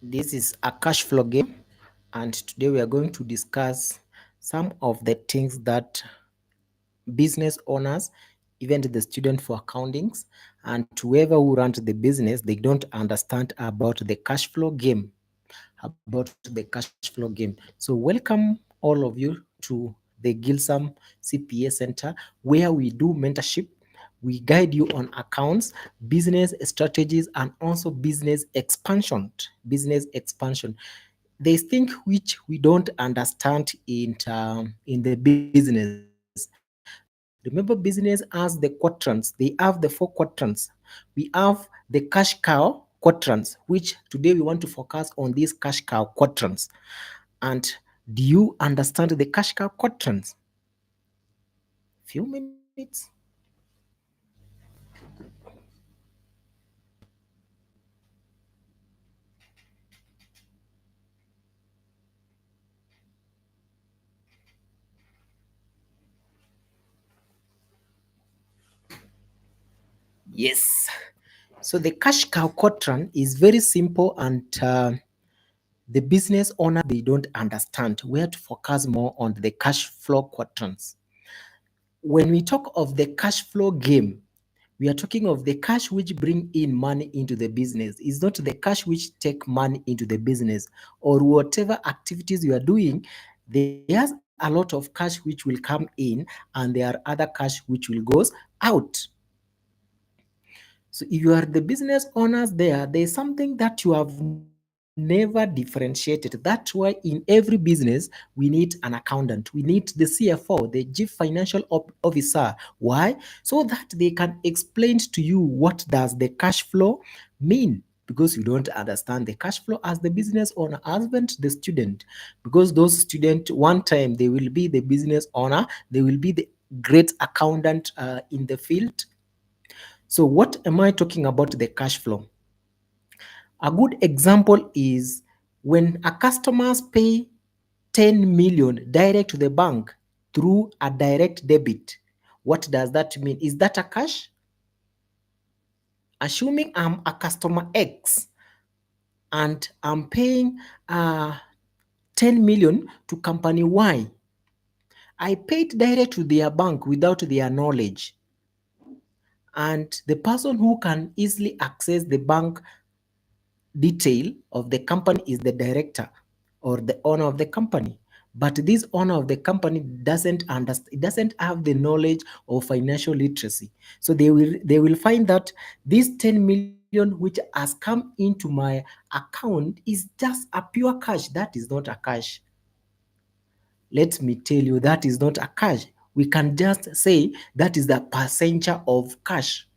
This is a cash flow game, and today we are going to discuss some of the things that business owners, even the student for accountings, and whoever who runs the business, they don't understand about the cash flow game. About the cash flow game. So, welcome all of you to the Gilsam CPA Center, where we do mentorship. We guide you on accounts, business strategies, and also business expansion. Business expansion. There's things which we don't understand in the business. Remember, business has the quadrants. They have the 4 quadrants. We have the cash cow quadrants, which today we want to focus on these cash cow quadrants. And do you understand the cash cow quadrants? Few minutes. Yes. So the cash cow quadrant is very simple, and the business owner, they don't understand where to focus more on the cash flow quadrants. When we talk of the cash flow game, we are talking of the cash which bring in money into the business. It's not the cash which take money into the business, or whatever activities you are doing. There's a lot of cash which will come in, and there are other cash which will goes out. So if you are the business owners there's something that you have never differentiated. That's why in every business we need an accountant. We need the CFO, the Chief Financial Officer. Why? So that they can explain to you what does the cash flow mean. Because you don't understand the cash flow as the business owner, husband, the student. Because those students, one time they will be the business owner, they will be the great accountant in the field. So, what am I talking about the cash flow? A good example is when a customers pay 10 million direct to the bank through a direct debit. What does that mean? Is that a cash? Assuming I'm a customer X and I'm paying 10 million to company Y, I paid direct to their bank without their knowledge. And the person who can easily access the bank detail of the company is the director or the owner of the company. But this owner of the company doesn't understand, doesn't have the knowledge of financial literacy. So they will find that this 10 million which has come into my account is just a pure cash. That is not a cash. Let me tell you, that is not a cash. We can just say that is the percentage of cash.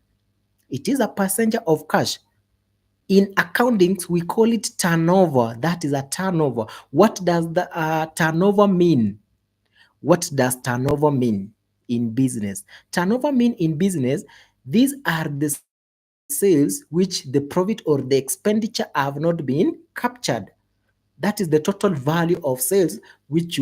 It is a percentage of cash. In accounting, we call it turnover. That is a turnover. What does the turnover mean? What does turnover mean in business? Turnover mean in business, these are the sales which the profit or the expenditure have not been captured. That is the total value of sales which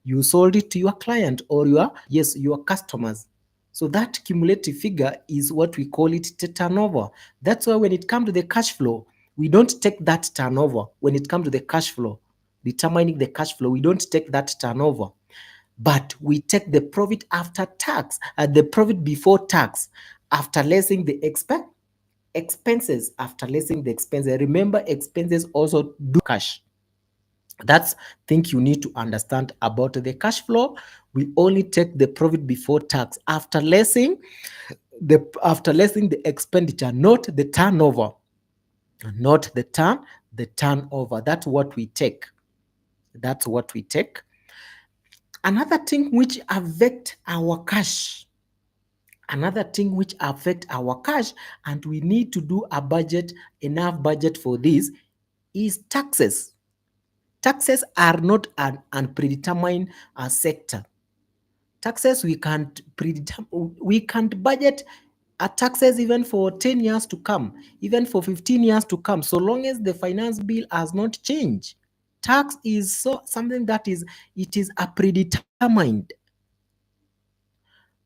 you sold it to your client or your customers. So that cumulative figure is what we call it the turnover. That's why when it comes to the cash flow, we don't take that turnover. When it comes to the cash flow, determining the cash flow, we don't take that turnover, but we take the profit after tax, the profit before tax, after lessing the expenses, after lessing the expenses. Remember, expenses also do cash. That's thing you need to understand about the cash flow. We only take the profit before tax after lessing the expenditure, not the turnover, not the turnover. That's what we take. That's what we take. Another thing which affect our cash. Another thing which affect our cash, and we need to do a budget, enough budget for this, is taxes. Taxes are not an unpredetermined sector. Taxes we can't budget taxes even for 10 years to come, even for 15 years to come, so long as the finance bill has not changed. Tax is something that it is a predetermined,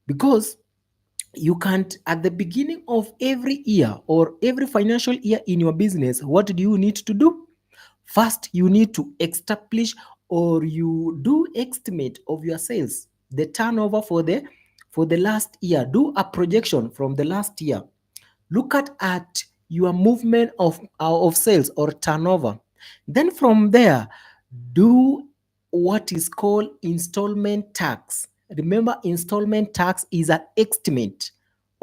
because You can't, at the beginning of every year or every financial year in your business, what do you need to do? First, you need to establish or you do estimate of your sales, the turnover for the last year. Do a projection from the last year. Look at your movement of sales or turnover. Then from there, do what is called installment tax. Remember, installment tax is an estimate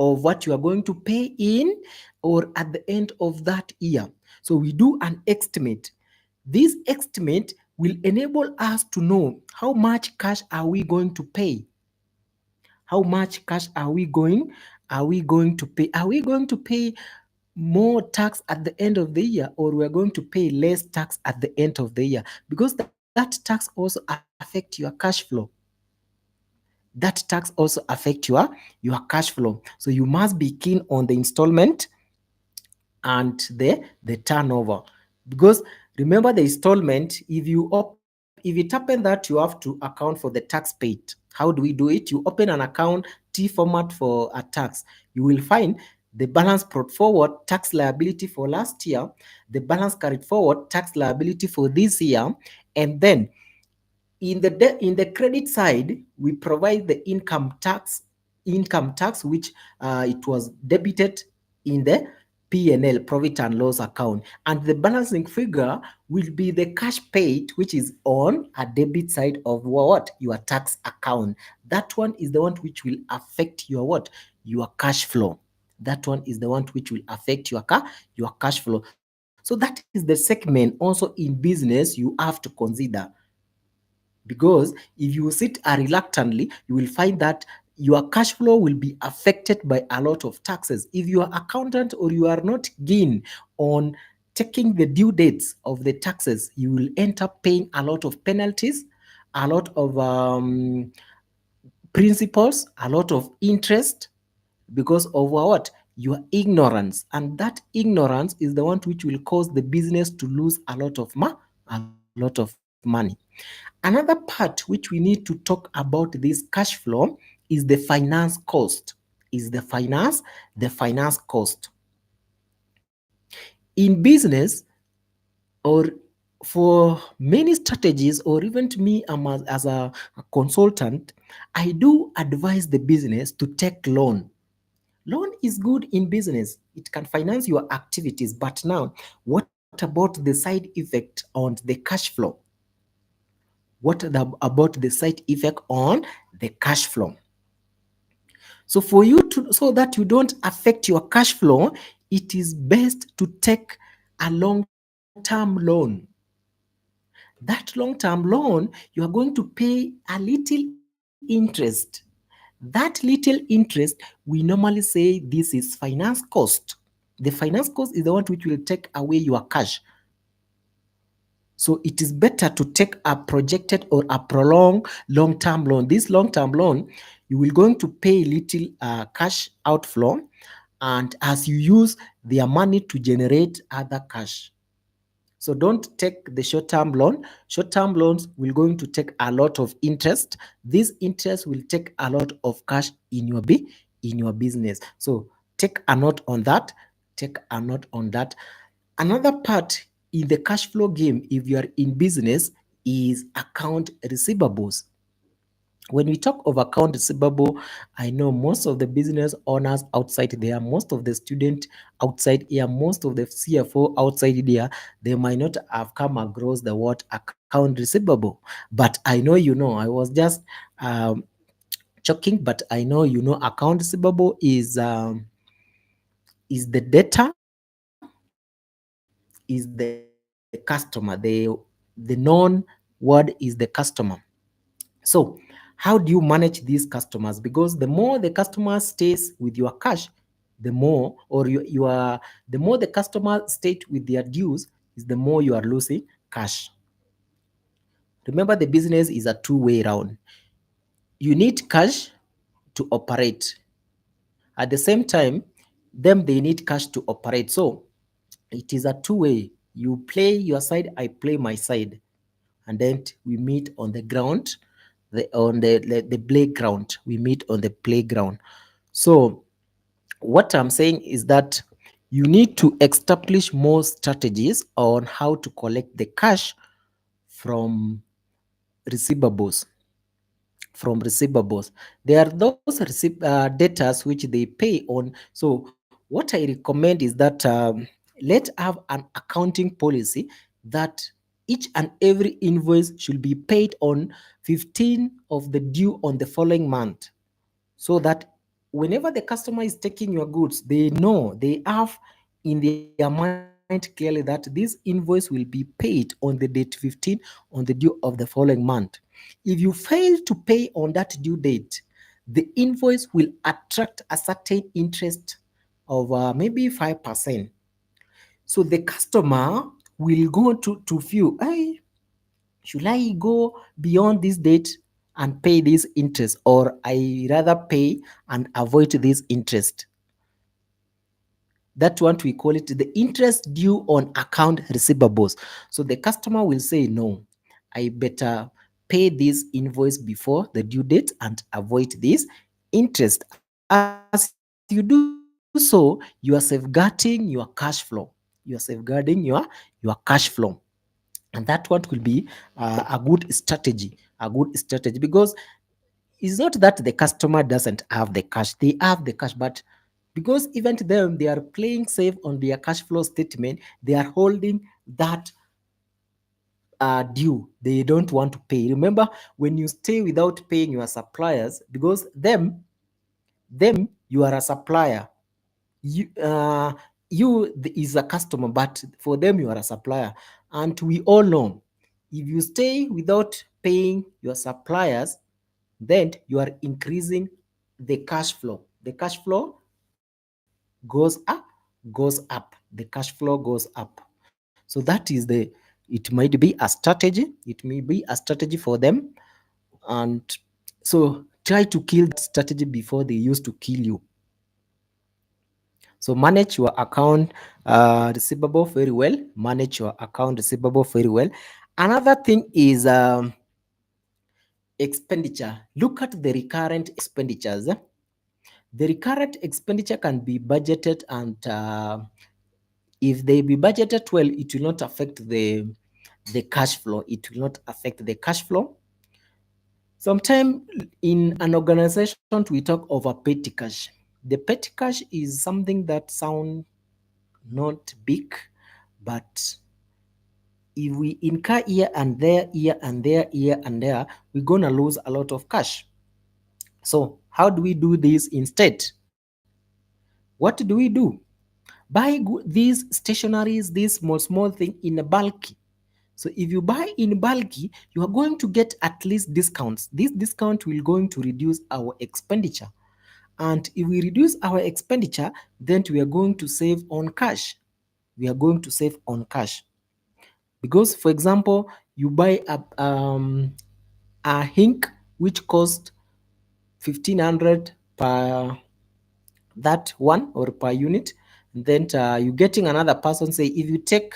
of what you are going to pay in or at the end of that year. So we do an estimate. This estimate will enable us to know how much cash are we going to pay. How much cash are we going to pay? Are we going to pay more tax at the end of the year, or we are going to pay less tax at the end of the year? Because that tax also affect your cash flow. That tax also affect your cash flow. So you must be keen on the installment and the turnover. Because remember, the installment, if it happen that you have to account for the tax paid, how do we do it? You open an account T format for a tax. You will find the balance brought forward tax liability for last year, the balance carried forward tax liability for this year, and then in the credit side, we provide the income tax which it was debited in the P&L, profit and loss account, and the balancing figure will be the cash paid, which is on a debit side of what? Your tax account. That one is the one which will affect your what? Your cash flow. That one is the one which will affect your cash flow. So that is the segment also in business you have to consider. Because if you sit reluctantly, you will find that your cash flow will be affected by a lot of taxes. If you are accountant or you are not keen on taking the due dates of the taxes, you will end up paying a lot of penalties, a lot of principles, a lot of interest, because of what? Your ignorance. And that ignorance is the one which will cause the business to lose a lot of money. Another part which we need to talk about this cash flow is the finance cost. The finance cost. In business, or for many strategies, or even to me, as a consultant, I do advise the business to take loan. Loan is good in business. It can finance your activities. But now, what about the side effect on the cash flow? About the side effect on the cash flow? So that you don't affect your cash flow, it is best to take a long-term loan. That long-term loan, you are going to pay a little interest. That little interest, we normally say this is finance cost. The finance cost is the one which will take away your cash. So it is better to take a projected or a prolonged long-term loan. This long-term loan, you will going to pay little cash outflow, and as you use their money to generate other cash. So don't take the short-term loan. Short-term loans will going to take a lot of interest. This interest will take a lot of cash in your business. So take a note on that. Take a note on that. Another part in the cash flow game, if you are in business, is account receivables. When we talk of account receivable, I know most of the business owners outside there, most of the students outside here, most of the CFO outside there, they might not have come across the word account receivable. But I know you know. I was just um, joking, but I know you know account receivable is the data, is the customer. The known word is the customer. So how do you manage these customers? Because the more the customer stays with your cash, the more, or the more the customer stays with their dues, is the more you are losing cash. Remember, the business is a two-way round. You need cash to operate. At the same time, they need cash to operate. So it is a two-way. You play your side, I play my side, and then we meet on the ground, on the playground. We meet on the playground. So what I'm saying is that you need to establish more strategies on how to collect the cash from receivables. From receivables, there are those debtors which they pay on. So what I recommend is that let's have an accounting policy that each and every invoice should be paid on 15 of the due on the following month, so that whenever the customer is taking your goods, they know, they have in their mind clearly that this invoice will be paid on the date 15 on the due of the following month. If you fail to pay on that due date, the invoice will attract a certain interest of maybe 5%. So the customer will go to feel, hey, should I go beyond this date and pay this interest, or I rather pay and avoid this interest? That one we call it the interest due on account receivables. So the customer will say, no, I better pay this invoice before the due date and avoid this interest. As you do so, you are safeguarding your cash flow. You are safeguarding your cash flow. And that one will be a good strategy, because it's not that the customer doesn't have the cash, they have the cash, but because even to them they are playing safe on their cash flow statement, they are holding that due, they don't want to pay. Remember, when you stay without paying your suppliers, because them you are a supplier, you is a customer, but for them you are a supplier. And we all know, if you stay without paying your suppliers, then you are increasing the cash flow. The cash flow goes up. The cash flow goes up. So that is the, it might be a strategy. It may be a strategy for them. And so try to kill that strategy before they used to kill you. So manage your account receivable very well. Manage your account receivable very well. Another thing is expenditure. Look at the recurrent expenditures. The recurrent expenditure can be budgeted, and if they be budgeted well, it will not affect the cash flow. It will not affect the cash flow. Sometimes in an organization, we talk of a petty cash. The petty cash is something that sounds not big, but if we incur here and there, here and there, here and there, we're gonna lose a lot of cash. So how do we do this instead? What do we do? Buy these stationaries, these small thing in a bulky. So if you buy in bulky, you are going to get at least discounts. This discount will going to reduce our expenditure. And if we reduce our expenditure, then we are going to save on cash. We are going to save on cash. Because, for example, you buy a ink which cost 1500 per that one, or per unit. Then you're getting another person say, if you take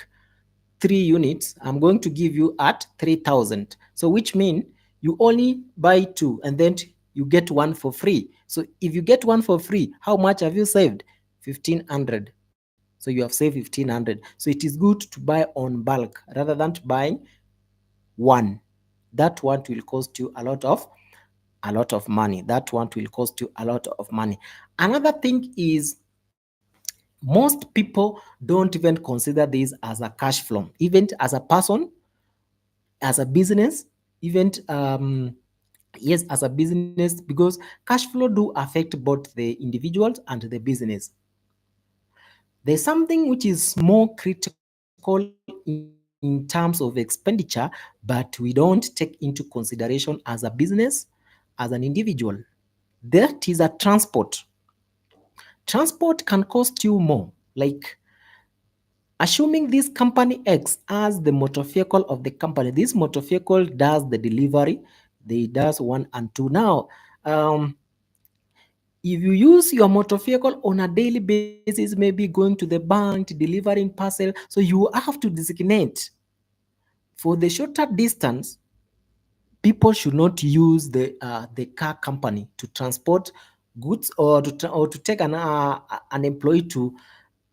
3 units, I'm going to give you at 3000. So which mean you only buy two, and then you get one for free. So if you get one for free, how much have you saved? 1500. So you have saved 1500. So it is good to buy on bulk rather than buying one. That one will cost you a lot of money. That one will cost you a lot of money. Another thing is, most people don't even consider this as a cash flow, even as a person, as a business, even yes, as a business, because cash flow do affect both the individuals and the business. There's something which is more critical in terms of expenditure, but we don't take into consideration as a business, as an individual. That is a transport. Transport can cost you more. Like, assuming this company X as the motor vehicle of the company, this motor vehicle does the delivery, they does one and two. Now, um, if you use your motor vehicle on a daily basis, maybe going to the bank, delivering parcel, so you have to designate. For the shorter distance, people should not use the car company to transport goods, or to take an employee to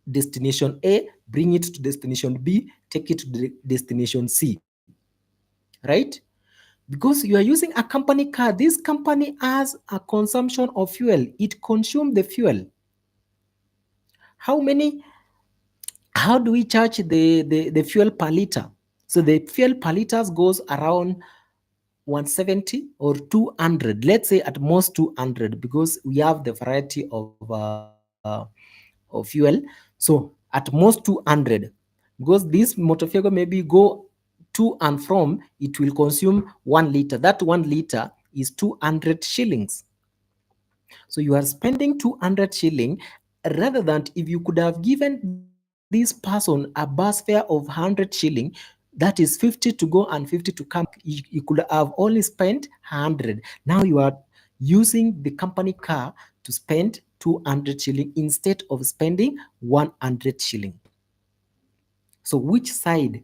destination A, bring it to destination B, take it to destination C, right? Because you are using a company car, this company has a consumption of fuel. It consumes the fuel. How many? How do we charge the fuel per liter? So the fuel per liters goes around 170 or 200. Let's say at most 200, because we have the variety of fuel. So at most 200, because this motor vehicle maybe go to and from, it will consume 1 liter. That 1 liter is 200 shillings. So you are spending 200 shilling, rather than if you could have given this person a bus fare of 100 shilling, that is 50 to go and 50 to come back. You could have only spent 100. Now you are using the company car to spend 200 shilling instead of spending 100 shilling. So which side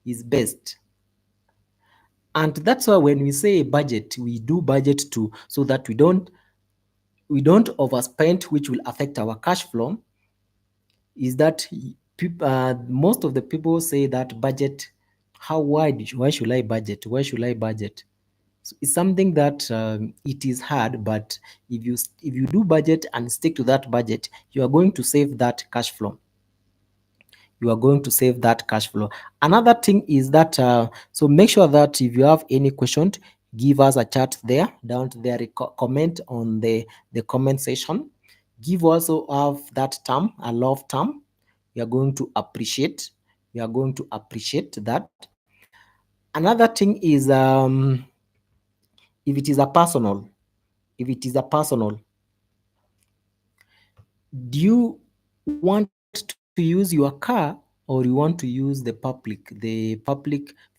is best? And that's why when we say budget, we do budget too, so that we don't overspend, which will affect our cash flow. Is that most of the people say that budget, how wide, why should I budget, why should I budget? So it's something that it is hard, but if you do budget and stick to that budget, you are going to save that cash flow. You are going to save that cash flow. Another thing is that so make sure that if you have any question, give us a chat there, down to there, comment on the comment section. Give also have that term, a love term. We are going to appreciate. We are going to appreciate that. Another thing is if it is a personal, if it is a personal, do you want to use your car, or you want to use the public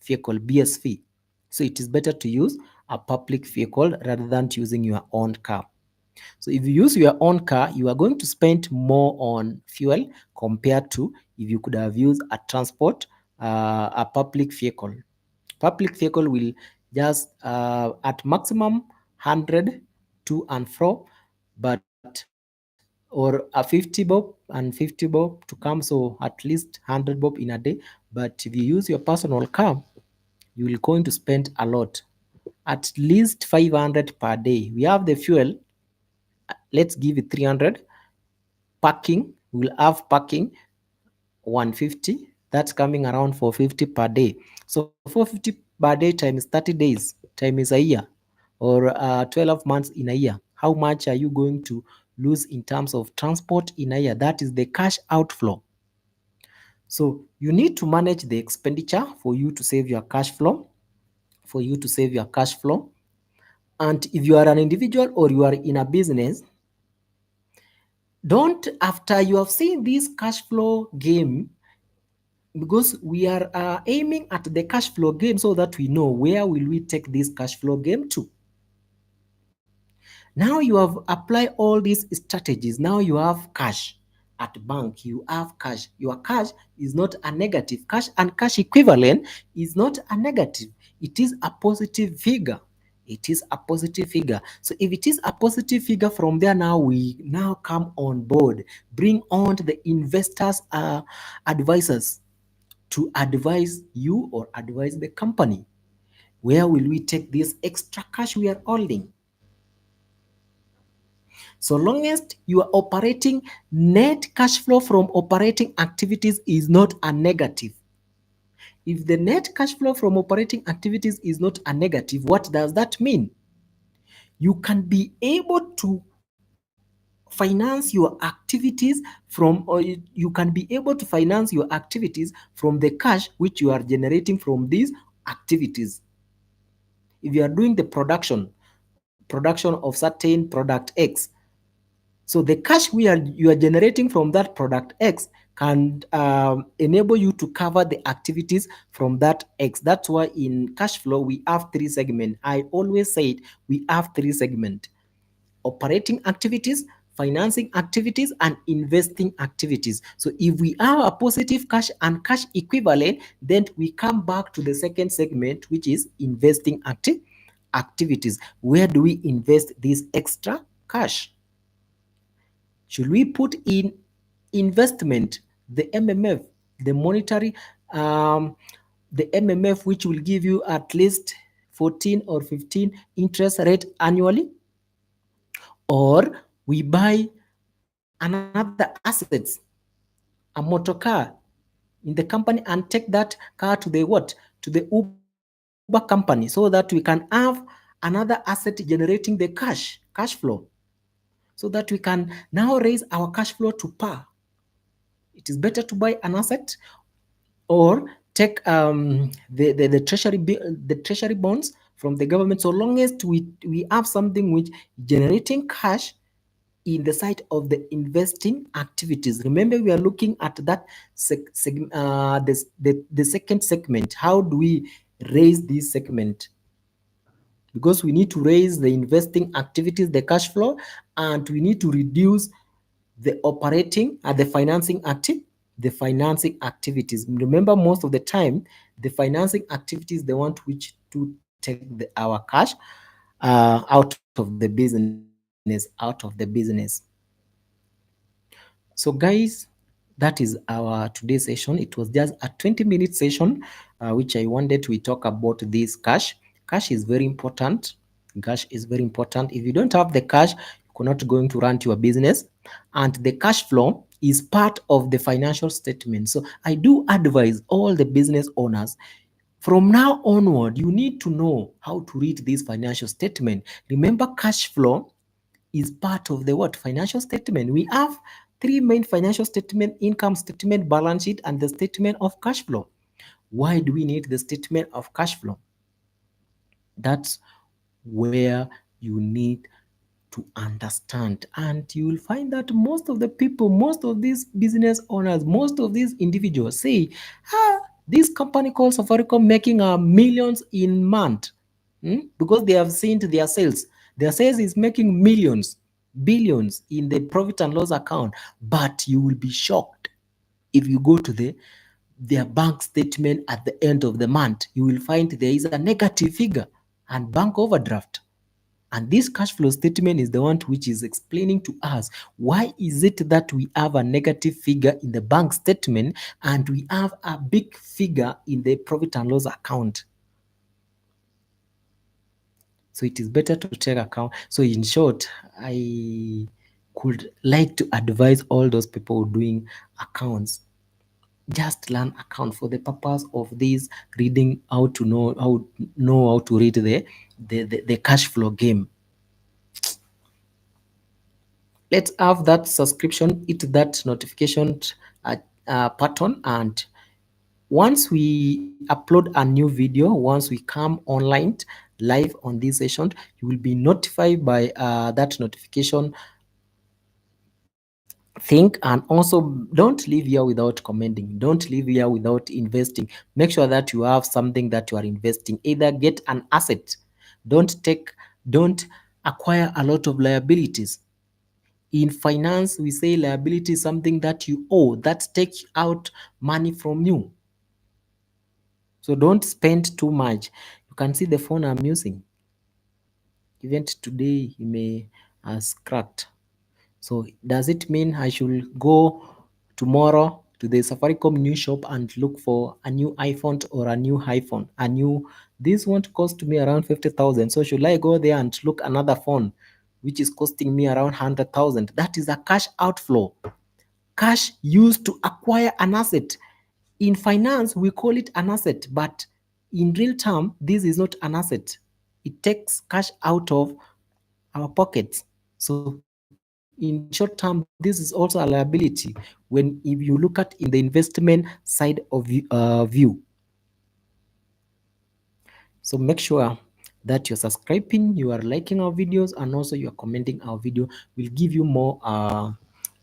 vehicle, BSV? So it is better to use a public vehicle rather than using your own car. So if you use your own car, you are going to spend more on fuel compared to if you could have used a transport, a public vehicle. Public vehicle will just at maximum 100 to and fro, but or a 50 bob and 50 bob to come, so at least 100 bob in a day. But if you use your personal car, you will going to spend a lot, at least 500 per day. We have the fuel, let's give it 300. Parking, we'll have parking 150, that's coming around 450 per day. So 450 per day times 30 days times a year, or 12 months in a year, how much are you going to lose in terms of transport in a year? That is the cash outflow. So you need to manage the expenditure for you to save your cash flow, for you to save your cash flow. And if you are an individual or you are in a business, don't, after you have seen this cash flow game, because we are aiming at the cash flow game so that we know where will we take this cash flow game to. Now you have applied all these strategies. Now you have cash at bank, you have cash. Your cash is not a negative. Cash and cash equivalent is not a negative. It is a positive figure. It is a positive figure. So if it is a positive figure, from there now we now come on board, bring on the investors, advisors, to advise you or advise the company. Where will we take this extra cash we are holding? So long as you are operating, net cash flow from operating activities is not a negative. If the net cash flow from operating activities is not a negative, what does that mean? You can be able to finance your activities from, or you can be able to finance your activities from the cash which you are generating from these activities. If you are doing the production of certain product X, so the cash you are generating from that product X can enable you to cover the activities from that X. That's why in cash flow we have three segments. I always say it, we have three segments: operating activities, financing activities, and investing activities. So if we have a positive cash and cash equivalent, then we come back to the second segment, which is investing activities. Where do we invest this extra cash? Should we put in investment, the MMF, the monetary, the MMF, which will give you at least 14 or 15 interest rate annually? Or we buy another assets, a motor car in the company, and take that car to the what? To the Uber company, so that we can have another asset generating the cash flow, so that we can now raise our cash flow to par. It is better to buy an asset or take the treasury bonds from the government, so long as we have something which generating cash in the side of the investing activities. Remember, we are looking at that the second segment. How do we raise this segment? Because we need to raise the investing activities, the cash flow, and we need to reduce the operating and the financing activities. Remember, most of the time, the financing activities, they want which to take our cash out of the business, So guys, that is our today's session. It was just a 20-minute session, which I wanted to talk about this cash. Cash is very important. Cash is very important. If you don't have the cash, you're not going to run your business. And the cash flow is part of the financial statement. So I do advise all the business owners, from now onward, you need to know how to read this financial statement. Remember, cash flow is part of the what? Financial statement. We have three main financial statement: income statement, balance sheet, and the statement of cash flow. Why do we need the statement of cash flow? That's where you need to understand, and you will find that most of the people, most of these business owners, most of these individuals say, this company called Safaricom making millions in month, because they have seen their sales. Their sales is making millions, billions in the profit and loss account. But you will be shocked if you go to their bank statement at the end of the month. You will find there is a negative figure and bank overdraft. And this cash flow statement is the one which is explaining to us why is it that we have a negative figure in the bank statement and we have a big figure in the profit and loss account. So it is better to take account. So in short, I could like to advise all those people doing accounts, just learn account for the purpose of this reading, how to know how to read the cash flow game. Let's have that subscription, hit that notification button, and once we upload a new video, once we come online live on this session, you will be notified by that notification thing. And also, don't leave here without commenting, don't leave here without investing. Make sure that you have something that you are investing. Either get an asset, don't acquire a lot of liabilities. In finance, we say liability is something that you owe, that takes out money from you. So don't spend too much. You can see the phone I'm using. Even today, it may has cracked. So does it mean I should go tomorrow to the Safaricom new shop and look for a new iPhone or a new iPhone? This won't cost me around 50,000. So should I go there and look another phone, which is costing me around 100,000? That is a cash outflow. Cash used to acquire an asset. In finance, we call it an asset, but in real term, this is not an asset. It takes cash out of our pockets. So in short term, this is also a liability if you look at in the investment side of view. So make sure that you're subscribing, you are liking our videos, and also you are commenting our video. We'll give you more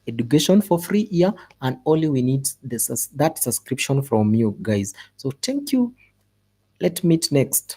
education for free here, and only we need that subscription from you guys. So thank you. Let's meet next.